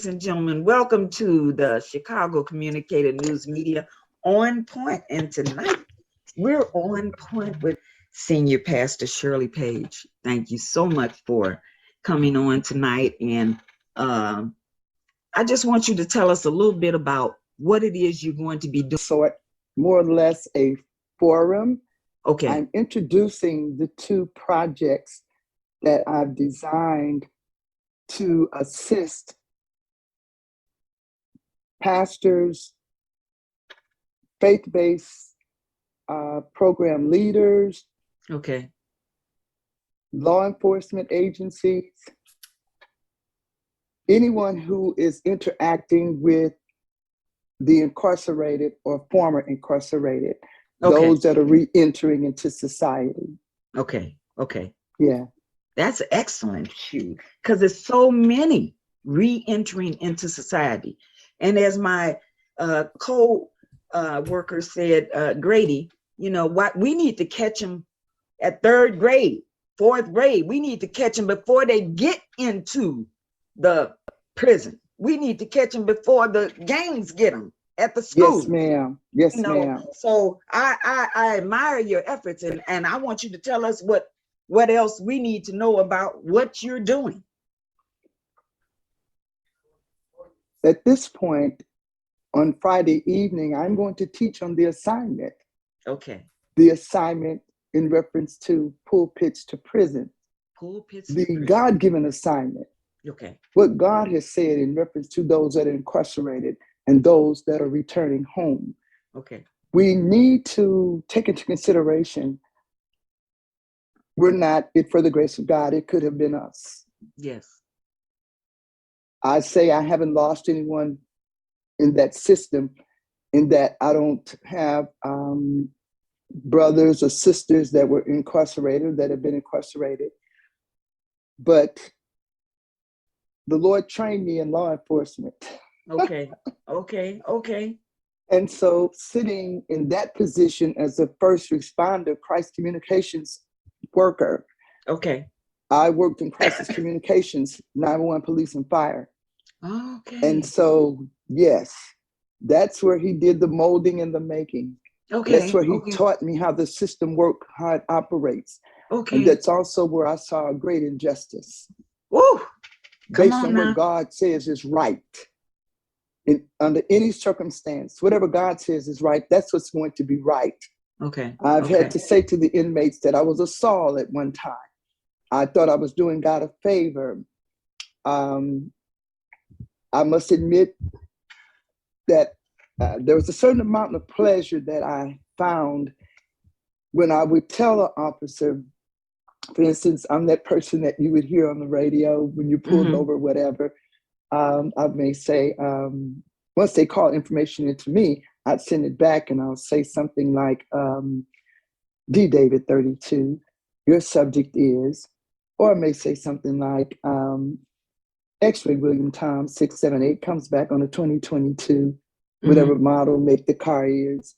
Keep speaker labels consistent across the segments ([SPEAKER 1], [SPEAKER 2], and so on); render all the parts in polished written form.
[SPEAKER 1] ladies and gentlemen. Welcome to the Chicago Communicator News Media On Point. And tonight, we're on point with Senior Pastor Shirley Page. Thank you so much for coming on tonight. And I just want you to tell us a little bit about what it is you're going to be doing.
[SPEAKER 2] So, more or less a forum.
[SPEAKER 1] Okay.
[SPEAKER 2] I'm introducing the two projects that I've designed to assist pastors, faith-based program leaders,
[SPEAKER 1] Okay.
[SPEAKER 2] law enforcement agencies, anyone who is interacting with the incarcerated or former incarcerated, those that are re-entering into society.
[SPEAKER 1] Okay. Okay.
[SPEAKER 2] Yeah.
[SPEAKER 1] That's excellent, Hugh, because there's so many re-entering into society. And as my co-worker said, Grady, you know what, we need to catch them at third grade, fourth grade. We need to catch them before they get into the prison. We need to catch them before the gangs get them at the school.
[SPEAKER 2] Yes, ma'am. Yes, ma'am.
[SPEAKER 1] So I admire your efforts, and I want you to tell us what else we need to know about what you're doing.
[SPEAKER 2] At this point, on Friday evening, I'm going to teach on the assignment.
[SPEAKER 1] Okay.
[SPEAKER 2] The assignment in reference to pulpits to prison.
[SPEAKER 1] Pulpits.
[SPEAKER 2] The God-given assignment.
[SPEAKER 1] Okay.
[SPEAKER 2] What God has said in reference to those that are incarcerated and those that are returning home.
[SPEAKER 1] Okay.
[SPEAKER 2] We need to take into consideration, we're not it for the grace of God. It could have been us.
[SPEAKER 1] Yes.
[SPEAKER 2] I say I haven't lost anyone in that system, in that I don't have brothers or sisters that were incarcerated, that have been incarcerated. But the Lord trained me in law enforcement.
[SPEAKER 1] Okay. Okay.
[SPEAKER 2] And so sitting in that position as a first responder, crisis communications worker.
[SPEAKER 1] Okay.
[SPEAKER 2] I worked in crisis communications, 911 police and fire.
[SPEAKER 1] Okay.
[SPEAKER 2] And so, yes, that's where he did the molding and the making.
[SPEAKER 1] Okay.
[SPEAKER 2] That's where he taught me how the system works, how it operates.
[SPEAKER 1] Okay.
[SPEAKER 2] And that's also where I saw a great injustice.
[SPEAKER 1] Woo!
[SPEAKER 2] Based on what God says is right. Under any circumstance, whatever God says is right, that's what's going to be right.
[SPEAKER 1] Okay.
[SPEAKER 2] I've had to say to the inmates that I was a Saul at one time. I thought I was doing God a favor. I must admit that there was a certain amount of pleasure that I found when I would tell an officer, for instance, I'm that person that you would hear on the radio when you pulled over, whatever. I may say, once they call information into me, I'd send it back and I'll say something like, D. David 32, your subject is, or I may say something like, X-ray William Tom 678 comes back on a 2022, whatever model, make the car is.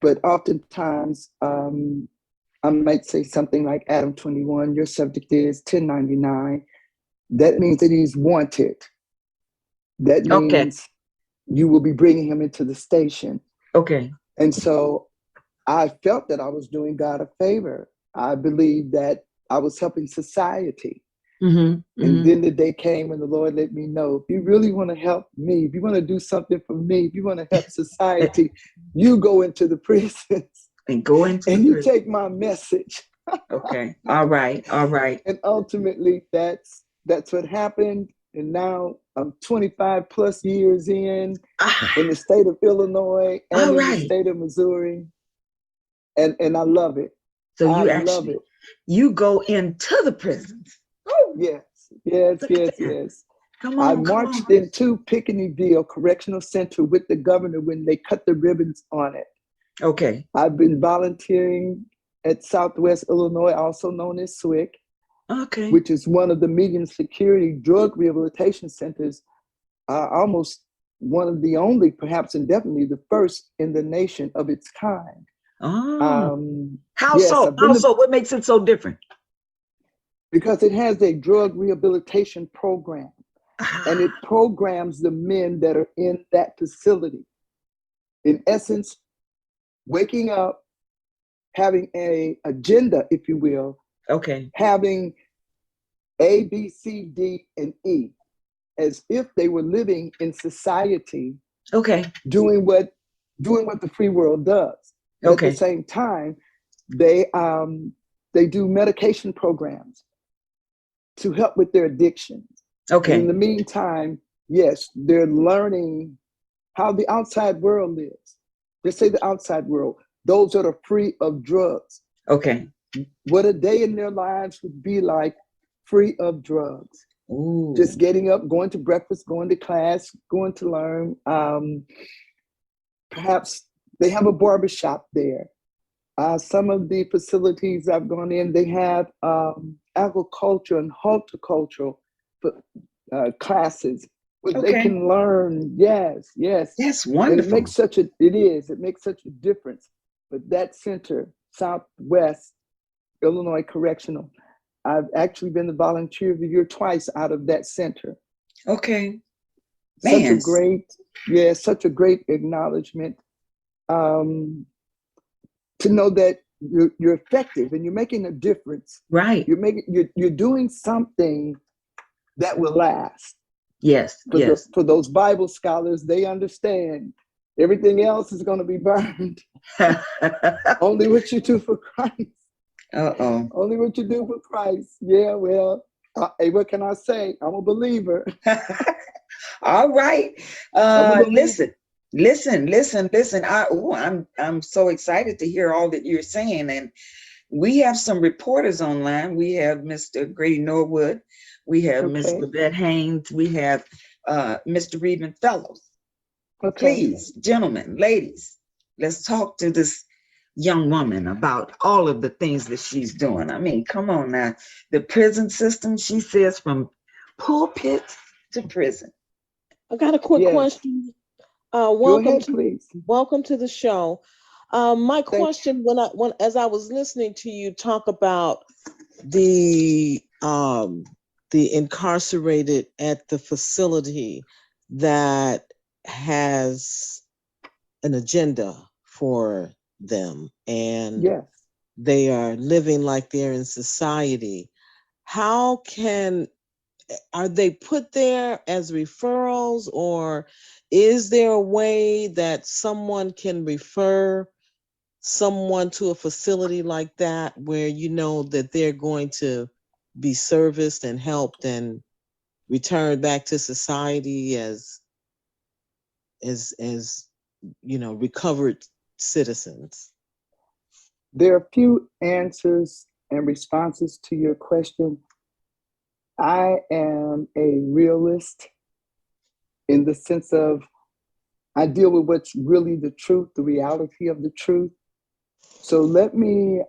[SPEAKER 2] But oftentimes, I might say something like Adam 21, your subject is 1099. That means that he's wanted. That means you will be bringing him into the station.
[SPEAKER 1] Okay.
[SPEAKER 2] And so I felt that I was doing God a favor. I believed that I was helping society. And then the day came when the Lord let me know, if you really want to help me, if you want to do something for me, if you want to help society, you go into the prisons
[SPEAKER 1] and go into
[SPEAKER 2] and you take my message.
[SPEAKER 1] Okay. All right.
[SPEAKER 2] And ultimately that's what happened. And now I'm 25 plus years in the state of Illinois and in the state of Missouri. And I love it.
[SPEAKER 1] So you go into the prisons.
[SPEAKER 2] Oh, yes.
[SPEAKER 1] Come on,
[SPEAKER 2] I marched into Piccaninnyville Correctional Center with the governor when they cut the ribbons on it.
[SPEAKER 1] Okay.
[SPEAKER 2] I've been volunteering at Southwest Illinois, also known as SWIC, which is one of the medium security drug rehabilitation centers, almost one of the only, perhaps and definitely the first in the nation of its kind.
[SPEAKER 1] How so? What makes it so different?
[SPEAKER 2] Because it has a drug rehabilitation program. and it programs the men that are in that facility. In essence, waking up, having a agenda, if you will,
[SPEAKER 1] Okay.
[SPEAKER 2] having A, B, C, D, and E, as if they were living in society,
[SPEAKER 1] Okay.
[SPEAKER 2] doing what the free world does. But at the
[SPEAKER 1] Okay.
[SPEAKER 2] same time, they do medication programs to help with their addictions. And in
[SPEAKER 1] Okay.
[SPEAKER 2] the meantime, yes, they're learning how the outside world lives. Just say the outside world, those that are free of drugs.
[SPEAKER 1] Okay.
[SPEAKER 2] What a day in their lives would be like free of drugs.
[SPEAKER 1] Ooh.
[SPEAKER 2] Just getting up, going to breakfast, going to class, going to learn. Perhaps they have a barbershop there. Some of the facilities I've gone in, they have agriculture and horticultural classes where they
[SPEAKER 1] Okay.
[SPEAKER 2] can learn. Yes, yes.
[SPEAKER 1] That's
[SPEAKER 2] And
[SPEAKER 1] wonderful.
[SPEAKER 2] it makes such a difference. But that center, Southwest Illinois Correctional, I've actually been the volunteer of the year twice out of that center.
[SPEAKER 1] Okay.
[SPEAKER 2] Such a
[SPEAKER 1] Man.
[SPEAKER 2] great acknowledgement to know that you're effective and you're making a difference.
[SPEAKER 1] Right.
[SPEAKER 2] You're doing something that will last.
[SPEAKER 1] Yes. Yes.
[SPEAKER 2] For those Bible scholars, they understand everything else is going to be burned. Only what you do for Christ.
[SPEAKER 1] Uh-oh.
[SPEAKER 2] Only what you do for Christ. Yeah, well, hey, what can I say? I'm a believer.
[SPEAKER 1] All right. Listen. I'm so excited to hear all that you're saying. And we have some reporters online. We have Mr. Grady Norwood. We have Miss
[SPEAKER 2] Okay.
[SPEAKER 1] Babette Haynes. We have Mr. Reedman Fellows.
[SPEAKER 2] Okay.
[SPEAKER 1] Please, gentlemen, ladies, let's talk to this young woman about all of the things that she's doing. I mean, come on now. The prison system, she says, from pulpit to prison.
[SPEAKER 3] I got a quick question.
[SPEAKER 2] Go
[SPEAKER 3] Welcome
[SPEAKER 2] ahead,
[SPEAKER 3] to
[SPEAKER 2] please.
[SPEAKER 3] the show. My question, when as I was listening to you talk about the incarcerated at the facility that has an agenda for them, and
[SPEAKER 2] Yes.
[SPEAKER 3] they are living like they're in society, how are they put there as referrals, or is there a way that someone can refer someone to a facility like that where you know that they're going to be serviced and helped and returned back to society as recovered citizens?
[SPEAKER 2] There are a few answers and responses to your question. I am a realist in the sense of I deal with what's really the truth, the reality of the truth. So let me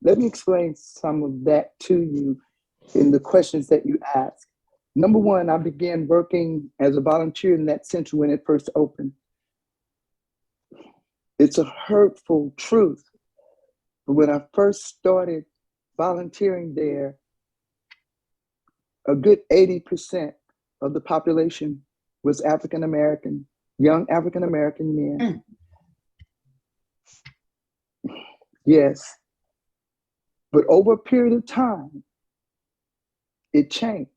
[SPEAKER 2] explain some of that to you in the questions that you ask. Number one, I began working as a volunteer in that center when it first opened. It's a hurtful truth. But when I first started volunteering there, a good 80% of the population was African American, young African American men. Yes. But over a period of time, it changed.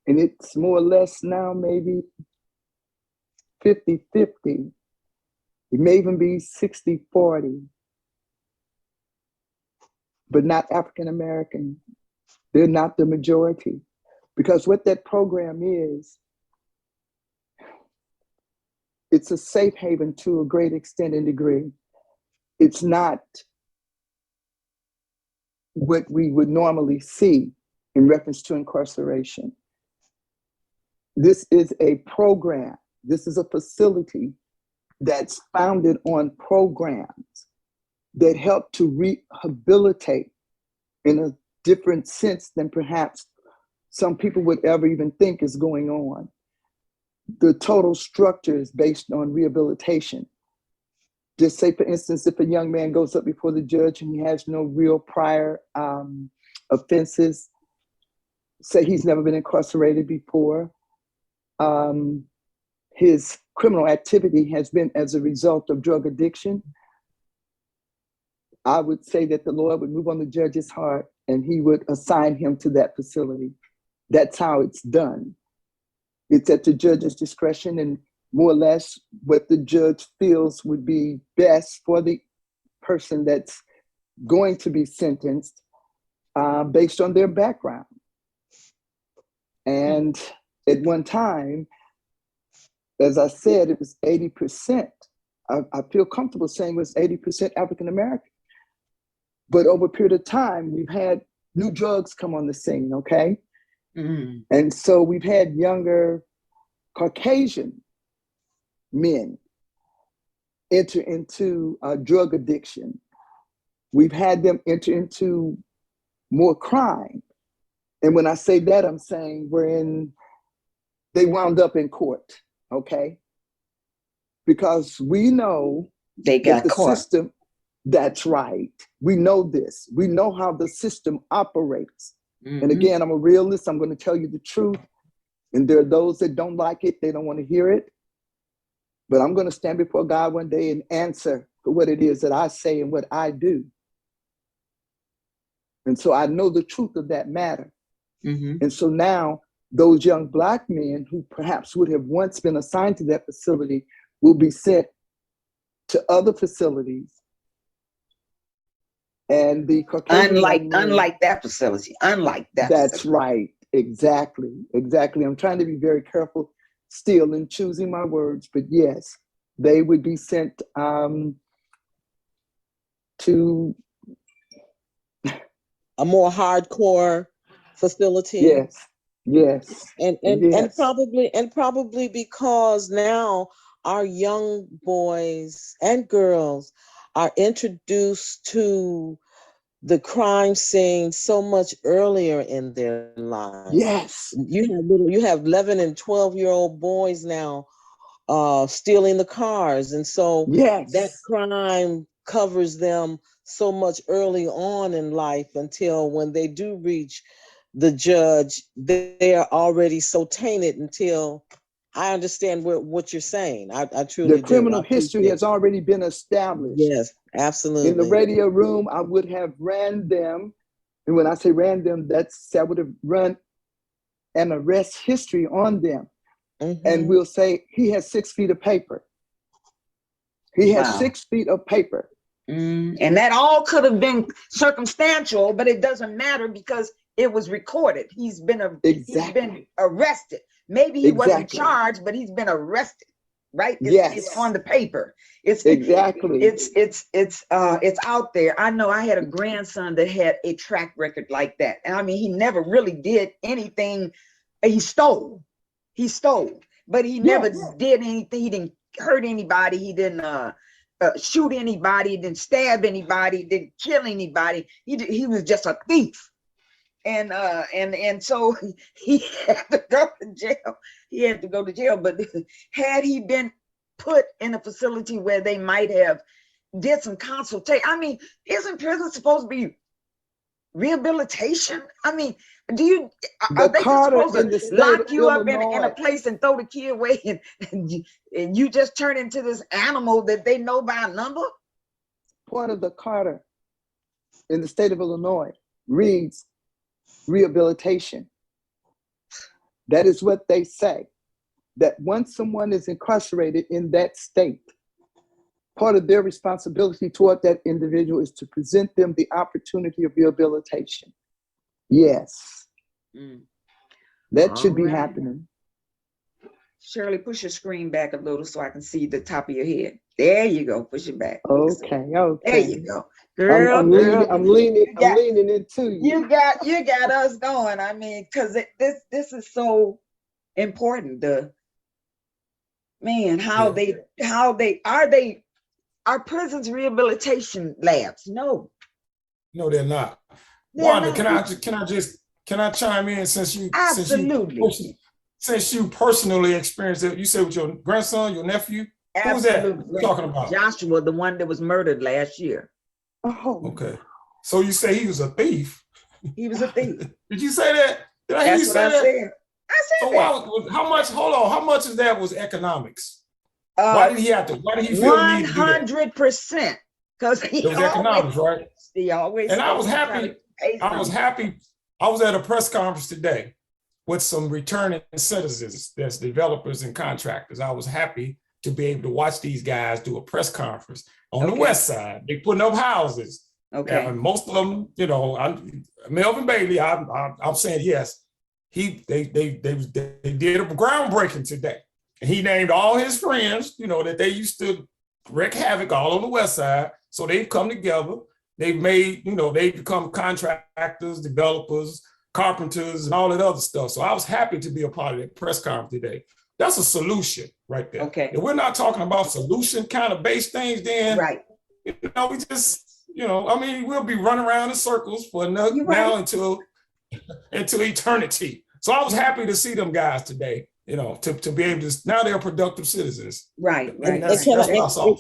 [SPEAKER 2] And it's more or less now maybe 50-50. It may even be 60-40, but not African American. They're not the majority. Because what that program is, it's a safe haven to a great extent and degree. It's not what we would normally see in reference to incarceration. This is a program. This is a facility that's founded on programs that help to rehabilitate in a different sense than perhaps some people would ever even think is going on. The total structure is based on rehabilitation. Just say, for instance, if a young man goes up before the judge and he has no real prior offenses, say he's never been incarcerated before. His criminal activity has been as a result of drug addiction. I would say that the Lord would move on the judge's heart and he would assign him to that facility. That's how it's done. It's at the judge's discretion and more or less what the judge feels would be best for the person that's going to be sentenced based on their background. And at one time, as I said, it was 80%. I feel comfortable saying it was 80% African American. But over a period of time, we've had new drugs come on the scene, okay?
[SPEAKER 1] Mm-hmm.
[SPEAKER 2] And so we've had younger Caucasian men enter into drug addiction. We've had them enter into more crime. And when I say that, I'm saying they wound up in court, okay? Because we know
[SPEAKER 1] They got
[SPEAKER 2] that the
[SPEAKER 1] caught.
[SPEAKER 2] system, that's right. We know this. We know how the system operates.
[SPEAKER 1] Mm-hmm.
[SPEAKER 2] And again, I'm a realist. I'm going to tell you the truth. And there are those that don't like it. They don't want to hear it. But I'm going to stand before God one day and answer for what it is that I say and what I do. And so I know the truth of that matter.
[SPEAKER 1] Mm-hmm.
[SPEAKER 2] And so now those young Black men who perhaps would have once been assigned to that facility will be sent to other facilities. And the Caucasian
[SPEAKER 1] unlike that facility,
[SPEAKER 2] that's
[SPEAKER 1] facility.
[SPEAKER 2] right. Exactly. I'm trying to be very careful still in choosing my words, but yes, they would be sent to
[SPEAKER 3] a more hardcore facility.
[SPEAKER 2] Yes.
[SPEAKER 3] And probably because now our young boys and girls are introduced to the crime scene so much earlier in their lives.
[SPEAKER 2] Yes.
[SPEAKER 3] You have 11 and 12-year-old boys now stealing the cars. And so that crime covers them so much early on in life until when they do reach the judge, they are already so tainted until I understand what you're saying. I truly do.
[SPEAKER 2] The criminal history has already been established.
[SPEAKER 3] Yes, absolutely.
[SPEAKER 2] In the radio room, I would have ran them. And when I say ran them, I would have run an arrest history on them. Mm-hmm. And we'll say, he has 6 feet of paper. He has 6 feet of paper.
[SPEAKER 1] And that all could have been circumstantial, but it doesn't matter because it was recorded. He's been arrested. Maybe he wasn't charged, but he's been arrested, right? It's on the paper. It's out there. I know I had a grandson that had a track record like that. And I mean, he never really did anything. He stole, but he never did anything. He didn't hurt anybody. He didn't shoot anybody. He didn't stab anybody. He didn't kill anybody. He was just a thief. And so he had to go to jail. But had he been put in a facility where they might have did some consultation, I mean, isn't prison supposed to be rehabilitation? I mean, are they just supposed to lock you up in a place and throw the key away and you just turn into this animal that they know by number?
[SPEAKER 2] Part of the Carter in the state of Illinois reads rehabilitation. That is what they say, that once someone is incarcerated in that state, part of their responsibility toward that individual is to present them the opportunity of rehabilitation. Yes. That should be happening.
[SPEAKER 1] Shirley, push your screen back a little so I can see the top of your head. There you go. Push it back.
[SPEAKER 2] Okay.
[SPEAKER 1] There you go. Girl,
[SPEAKER 2] I'm leaning into you.
[SPEAKER 1] You got us going. I mean, because this is so important. Are prisons rehabilitation labs? No,
[SPEAKER 4] they're not. Wanda, can I chime in since you personally experienced it? You said with your grandson, your nephew. Who was that you're talking about?
[SPEAKER 1] Joshua, the one that was murdered last year.
[SPEAKER 2] Oh,
[SPEAKER 4] okay. So you say he was a thief?
[SPEAKER 1] He was a thief.
[SPEAKER 4] Did you say that? Did I hear you
[SPEAKER 1] That's what
[SPEAKER 4] say
[SPEAKER 1] I
[SPEAKER 4] that?
[SPEAKER 1] said. I
[SPEAKER 4] So
[SPEAKER 1] said that.
[SPEAKER 4] how much, hold on, how much of that was economics?
[SPEAKER 1] Uh,
[SPEAKER 4] Why did he feel the need to do that?
[SPEAKER 1] 100%. Because
[SPEAKER 4] It was economics, right?
[SPEAKER 1] he always
[SPEAKER 4] And I
[SPEAKER 1] said
[SPEAKER 4] was
[SPEAKER 1] he trying
[SPEAKER 4] happy.
[SPEAKER 1] to pay
[SPEAKER 4] I was
[SPEAKER 1] something.
[SPEAKER 4] happy. I was at a press conference today with some returning citizens, that's developers and contractors. I was happy to be able to watch these guys do a press conference on the
[SPEAKER 1] Okay.
[SPEAKER 4] west side. They putting up houses.
[SPEAKER 1] Okay.
[SPEAKER 4] And most of them, Melvin Bailey, I'm saying yes. They did a groundbreaking today. And he named all his friends, that they used to wreak havoc all on the west side. So they've come together. They've made, they've become contractors, developers, carpenters, and all that other stuff. So I was happy to be a part of that press conference today. That's a solution right there.
[SPEAKER 1] Okay.
[SPEAKER 4] If we're not talking about solution kind of based things, then
[SPEAKER 1] Right.
[SPEAKER 4] we just, we'll be running around in circles for now until eternity. So I was happy to see them guys today, to be able to, now they're productive citizens.
[SPEAKER 1] Right.
[SPEAKER 4] And
[SPEAKER 1] Right.
[SPEAKER 4] that's what I saw.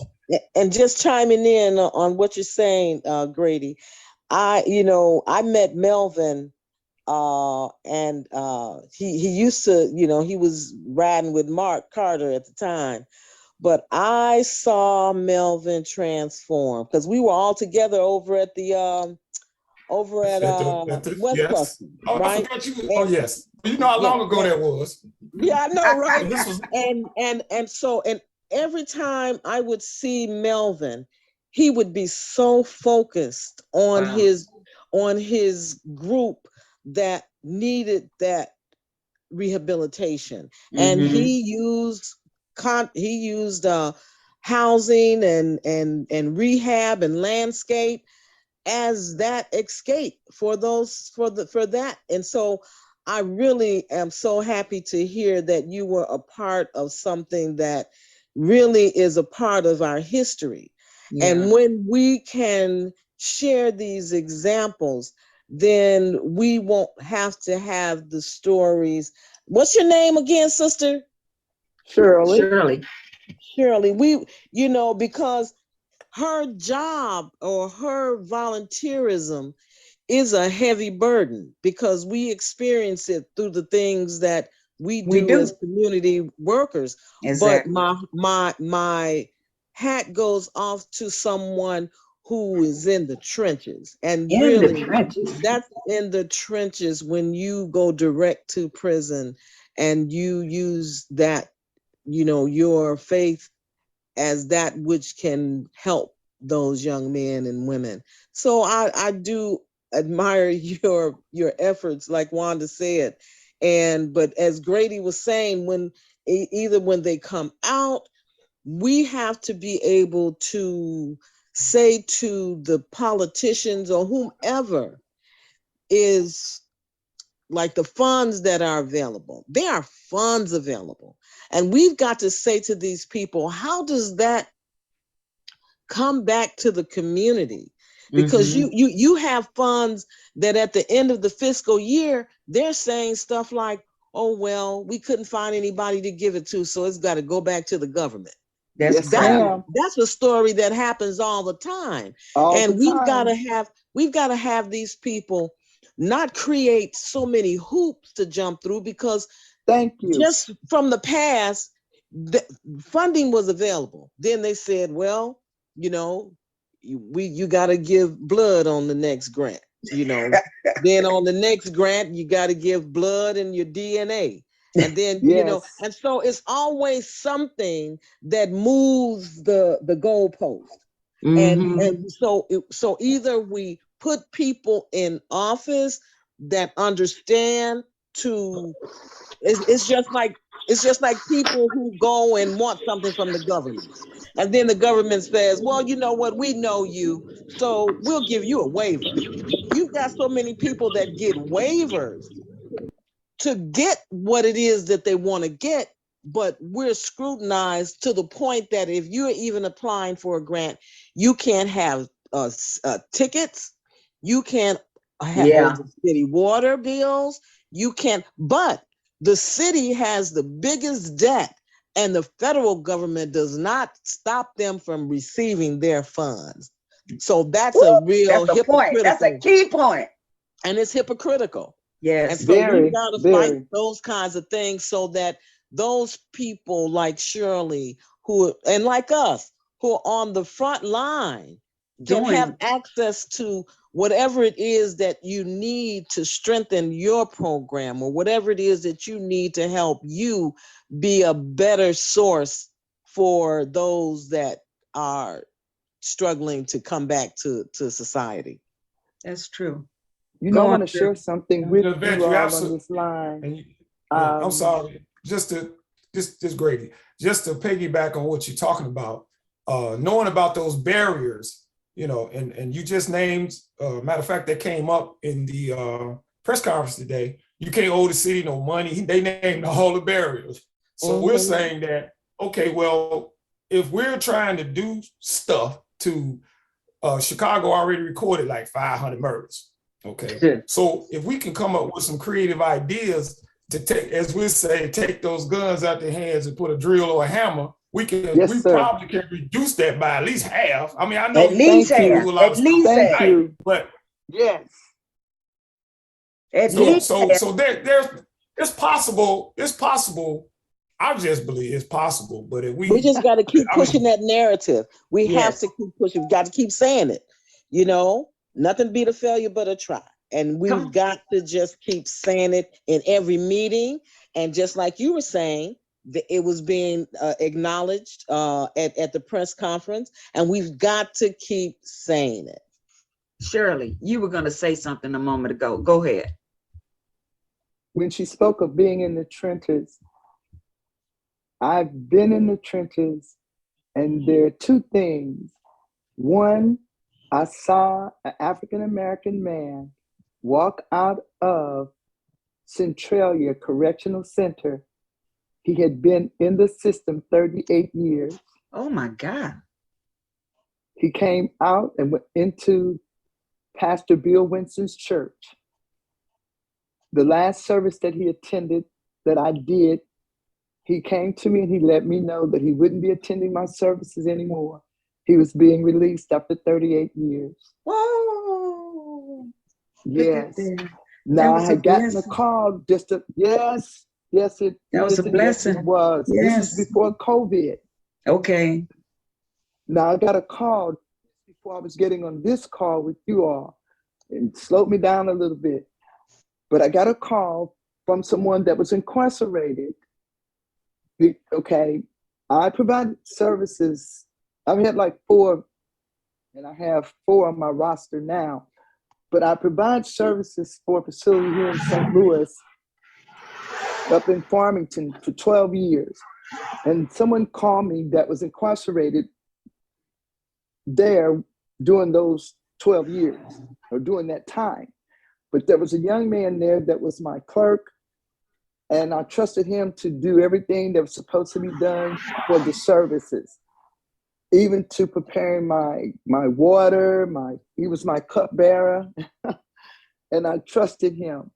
[SPEAKER 3] And just chiming in on what you're saying, Grady, I met Melvin, and he used to, he was riding with Mark Carter at the time, but I saw Melvin transform because we were all together over at West
[SPEAKER 4] yes.
[SPEAKER 3] Cluster,
[SPEAKER 4] Oh,
[SPEAKER 3] right?
[SPEAKER 4] I forgot you. Oh, yes. You know how long ago that was.
[SPEAKER 3] Yeah, I know, right?
[SPEAKER 4] This was
[SPEAKER 3] And every time I would see Melvin, he would be so focused on his group that needed that rehabilitation, and he used housing and rehab and landscape as that escape for that. And so I really am so happy to hear that you were a part of something that really is a part of our history. Yeah. And when we can share these examples, then we won't have to have the stories. What's your name again, sister?
[SPEAKER 2] Shirley.
[SPEAKER 3] Shirley. Because her job or her volunteerism is a heavy burden because we experience it through the things that we do as community workers. Exactly. But my hat goes off to someone who is in the trenches, and that's in the trenches when you go direct to prison and you use that, your faith as that which can help those young men and women. So I do admire your efforts, like Wanda said. But as Grady was saying, when they come out, we have to be able to say to the politicians or whomever is like the funds that are available. There are funds available. And we've got to say to these people, how does that come back to the community? Because you have funds that at the end of the fiscal year, they're saying stuff like, oh, well, we couldn't find anybody to give it to, so it's got to go back to the government. That's a story that happens all the time. We've got to have these people not create so many hoops to jump through, because just from the past, the funding was available. Then they said, well, you got to give blood on the next grant, then on the next grant, you got to give blood and your DNA. And then, and so it's always something that moves the goalpost. And so either we put people in office that understand it's just like people who go and want something from the government. And then the government says, well, you know what, we know you, so we'll give you a waiver. You've got so many people that get waivers to get what it is that they want to get, but we're scrutinized to the point that if you're even applying for a grant, you can't have tickets, you can't have city water bills, you can't, but the city has the biggest debt, and the federal government does not stop them from receiving their funds. So that's a real hypocritical.
[SPEAKER 1] That's a key point.
[SPEAKER 3] And it's hypocritical. And
[SPEAKER 1] Yes.
[SPEAKER 3] so we've
[SPEAKER 2] Very,
[SPEAKER 3] got to fight
[SPEAKER 2] very.
[SPEAKER 3] those kinds of things so that those people like Shirley, who and like us, who are on the front line, can have
[SPEAKER 1] Join.
[SPEAKER 3] access to whatever it is that you need to strengthen your program, or whatever it is that you need to help you be a better source for those that are struggling to come back to society.
[SPEAKER 1] That's true.
[SPEAKER 2] You know, I
[SPEAKER 1] Go on,
[SPEAKER 2] want to
[SPEAKER 1] sir.
[SPEAKER 2] share something with
[SPEAKER 4] Yvette,
[SPEAKER 2] you
[SPEAKER 4] you
[SPEAKER 2] all on
[SPEAKER 4] absolutely,
[SPEAKER 2] this line.
[SPEAKER 4] and yeah, I'm
[SPEAKER 2] Um,
[SPEAKER 4] sorry. Just Grady, just to piggyback on what you're talking about, knowing about those barriers, you know, and you just named, matter of fact, that came up in the press conference today. You can't owe the city no money. They named all the barriers. So we're saying that, okay, well, if we're trying to do stuff to Chicago already recorded like 500 murders. Okay.
[SPEAKER 1] Yeah.
[SPEAKER 4] So if we can come up with some creative ideas to take, as we say, take those guns out their hands and put a drill or a hammer, we
[SPEAKER 2] yes, sir.
[SPEAKER 4] probably can reduce that by at least half. I mean, I know
[SPEAKER 1] At least
[SPEAKER 2] Thank you.
[SPEAKER 1] half.
[SPEAKER 4] do a lot
[SPEAKER 1] At
[SPEAKER 4] of stuff
[SPEAKER 1] least
[SPEAKER 2] Thank
[SPEAKER 1] half.
[SPEAKER 4] tonight,
[SPEAKER 2] you.
[SPEAKER 4] but
[SPEAKER 2] Yes.
[SPEAKER 1] At
[SPEAKER 4] so
[SPEAKER 1] least
[SPEAKER 4] so
[SPEAKER 1] half.
[SPEAKER 4] so there's it's possible. It's possible. I just believe it's possible. But if
[SPEAKER 3] We just got to keep
[SPEAKER 4] I
[SPEAKER 3] pushing
[SPEAKER 4] mean,
[SPEAKER 3] that narrative. We have
[SPEAKER 1] Yes.
[SPEAKER 3] to keep pushing. We've got to keep saying it. You know, nothing beat a failure but a try. And
[SPEAKER 1] Come
[SPEAKER 3] we've
[SPEAKER 1] on.
[SPEAKER 3] got to just keep saying it in every meeting. And just like you were saying, it was being acknowledged at the press conference. And we've got to keep saying it.
[SPEAKER 1] Shirley, you were going to say something a moment ago. Go ahead.
[SPEAKER 2] When she spoke of being in the trenches, I've been in the trenches, and there are two things. One, I saw an African American man walk out of Centralia Correctional Center. He had been in the system 38 years.
[SPEAKER 1] Oh my God.
[SPEAKER 2] He came out and went into Pastor Bill Winston's church. The last service that he attended, that I did, he came to me and he let me know that he wouldn't be attending my services anymore. He was being released after 38 years.
[SPEAKER 1] Whoa. Look at
[SPEAKER 2] Yes.
[SPEAKER 1] that.
[SPEAKER 2] Now I
[SPEAKER 1] was a
[SPEAKER 2] had gotten a
[SPEAKER 1] blessing.
[SPEAKER 2] call just to, yes, it
[SPEAKER 1] That was
[SPEAKER 2] is,
[SPEAKER 1] a
[SPEAKER 2] and yes, it
[SPEAKER 1] blessing.
[SPEAKER 2] was. This was
[SPEAKER 1] Yes.
[SPEAKER 2] before COVID.
[SPEAKER 1] Okay.
[SPEAKER 2] Now I got a call before I was getting on this call with you all, and slowed me down a little bit. But I got a call from someone that was incarcerated. Okay, I provide services. I've had like 4, and I have 4 on my roster now. But I provide services for a facility here in St. Louis, up in Farmington, for 12 years. And someone called me that was incarcerated there during those 12 years, or during that time. But there was a young man there that was my clerk, and I trusted him to do everything that was supposed to be done for the services, even to preparing my water. He was my cupbearer, and I trusted him.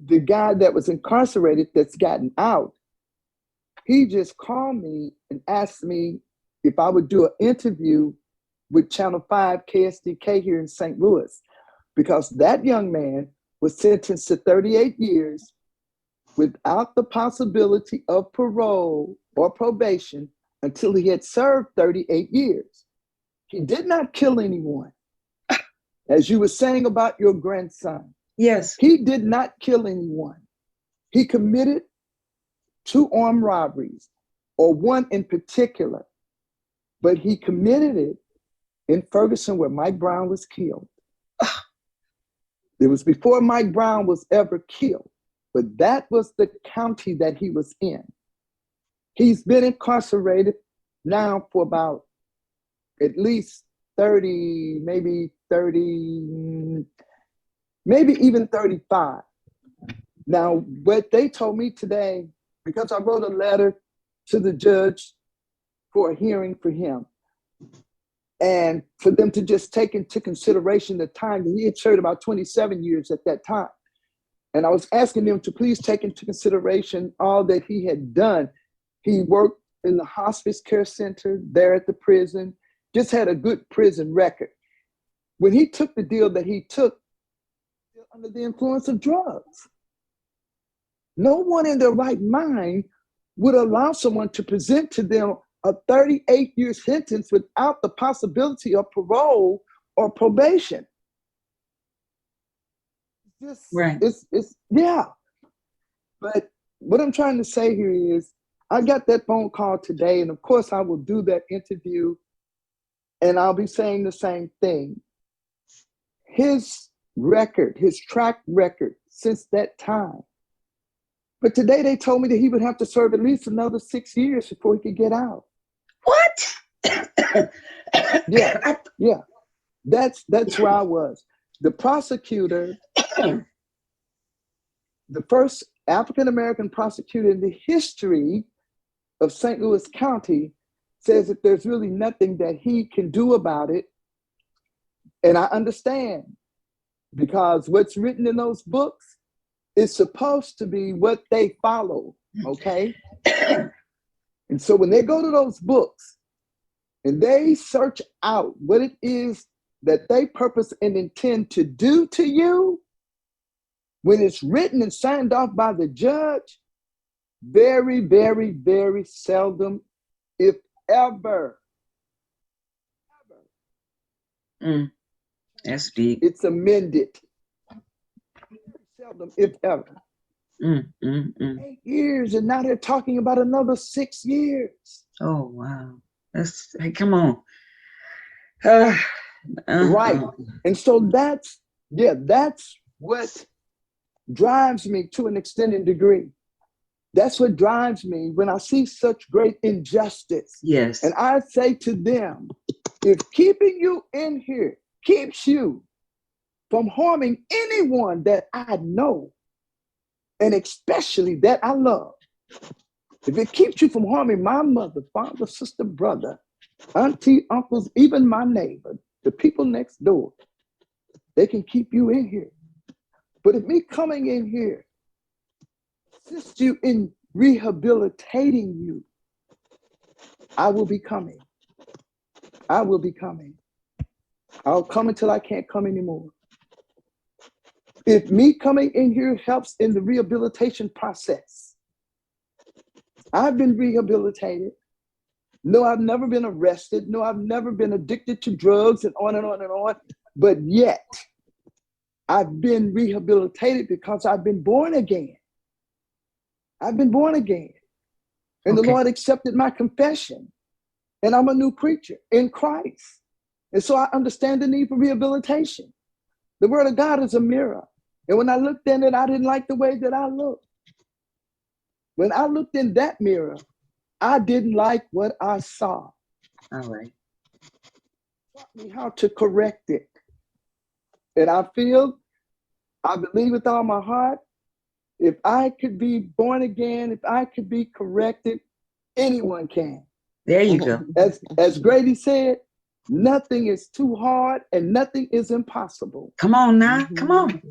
[SPEAKER 2] The guy that was incarcerated that's gotten out, he just called me and asked me if I would do an interview with Channel 5 KSDK here in St. Louis, because that young man was sentenced to 38 years without the possibility of parole or probation until he had served 38 years. He did not kill anyone. As you were saying about your grandson,
[SPEAKER 1] Yes.
[SPEAKER 2] he did not kill anyone. He committed 2 armed robberies, or one in particular, but he committed it in Ferguson where Mike Brown was killed. It was before Mike Brown was ever killed, but that was the county that he was in. He's been incarcerated now for about at least 30, maybe even 35. Now, what they told me today, because I wrote a letter to the judge for a hearing for him, and for them to just take into consideration the time that he had served, about 27 years at that time. And I was asking them to please take into consideration all that he had done. He worked in the hospice care center there at the prison, just had a good prison record. When he took the deal that he took, under the influence of drugs. No one in their right mind would allow someone to present to them a 38-year sentence without the possibility of parole or probation.
[SPEAKER 1] Right.
[SPEAKER 2] It's yeah. But what I'm trying to say here is, I got that phone call today, and of course I will do that interview, and I'll be saying the same thing. His record, his track record since that time. But today they told me that he would have to serve at least another 6 years before he could get out.
[SPEAKER 1] What?
[SPEAKER 2] Yeah, yeah. That's where I was. The prosecutor, the first African-American prosecutor in the history of St. Louis County, says that there's really nothing that he can do about it. And I understand, because what's written in those books is supposed to be what they follow, okay? And so when they go to those books and they search out what it is that they purpose and intend to do to you, when it's written and signed off by the judge, very, very, very seldom, if ever,
[SPEAKER 1] That's deep.
[SPEAKER 2] it's amended. Seldom, if ever. 8 years, and now they're talking about another 6 years.
[SPEAKER 1] Oh, wow. Hey, come on.
[SPEAKER 2] Right. And so that's what drives me to an extended degree. That's what drives me when I see such great injustice.
[SPEAKER 1] Yes.
[SPEAKER 2] And I say to them, if keeping you in here keeps you from harming anyone that I know, and especially that I love, if it keeps you from harming my mother, father, sister, brother, auntie, uncles, even my neighbor, the people next door, they can keep you in here. But if me coming in here assist you in rehabilitating you, I will be coming. I will be coming. I'll come until I can't come anymore. If me coming in here helps in the rehabilitation process, I've been rehabilitated. No, I've never been arrested. No, I've never been addicted to drugs, and on and on and on. But yet, I've been rehabilitated because I've been born again. I've been born again. And the Lord accepted my confession. And I'm a new creature in Christ. And so I understand the need for rehabilitation. The Word of God is a mirror. And when I looked in it, I didn't like the way that I looked. When I looked in that mirror, I didn't like what I saw.
[SPEAKER 1] All right.
[SPEAKER 2] Taught me how to correct it. And I believe with all my heart, if I could be born again, if I could be corrected, anyone can.
[SPEAKER 1] There you go.
[SPEAKER 2] As Grady said, nothing is too hard and nothing is impossible.
[SPEAKER 1] Come on now. Come on.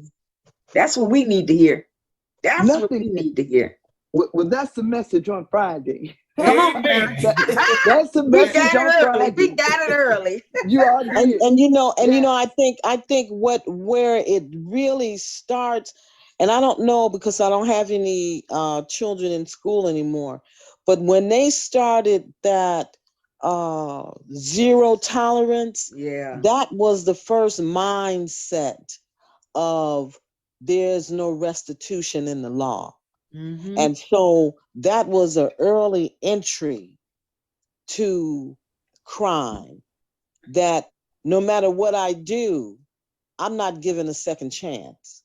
[SPEAKER 1] That's what we need to hear. That's what we need to hear.
[SPEAKER 2] Well, that's the message on Friday.
[SPEAKER 1] Come on now.
[SPEAKER 2] That's the message on Friday.
[SPEAKER 1] We got it early.
[SPEAKER 2] You are here.
[SPEAKER 3] And you know, I think where it really starts, and I don't know because I don't have any children in school anymore, but when they started that zero tolerance, that was the first mindset of there's no restitution in the law. Mm-hmm. And so that was an early entry to crime, that no matter what I do, I'm not given a second chance.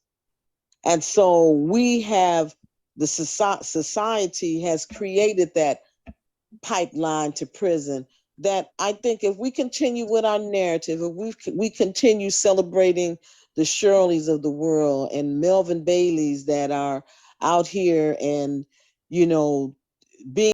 [SPEAKER 3] And so we have, the society has created that pipeline to prison, that I think if we continue with our narrative, if we continue celebrating the Shirleys of the world and Melvin Baileys that are out here and, being